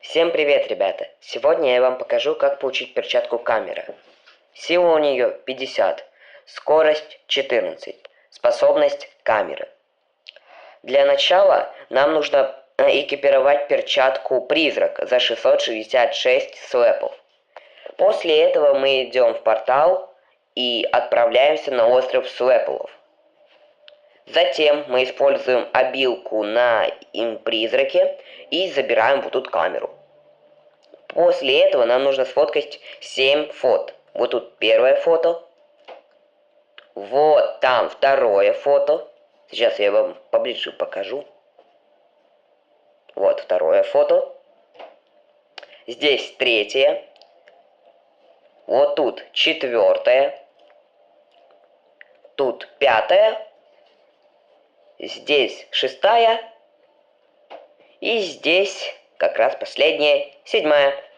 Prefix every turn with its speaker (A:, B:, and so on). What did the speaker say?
A: Всем привет, ребята! Сегодня я вам покажу, как получить перчатку камера. Сила у нее 50, скорость 14, способность камеры. Для начала нам нужно экипировать перчатку призрак за 666 слэпов. После этого мы идем в портал и отправляемся на остров слэпов. Затем мы используем обилку на призраке и забираем вот тут камеру. После этого нам нужно сфоткать 7 фото. Вот тут первое фото. Вот там второе фото. Сейчас я вам поближе покажу. Вот второе фото. Здесь третье. Вот тут четвертое. Тут пятое. Здесь шестая. И здесь как раз последняя, седьмая.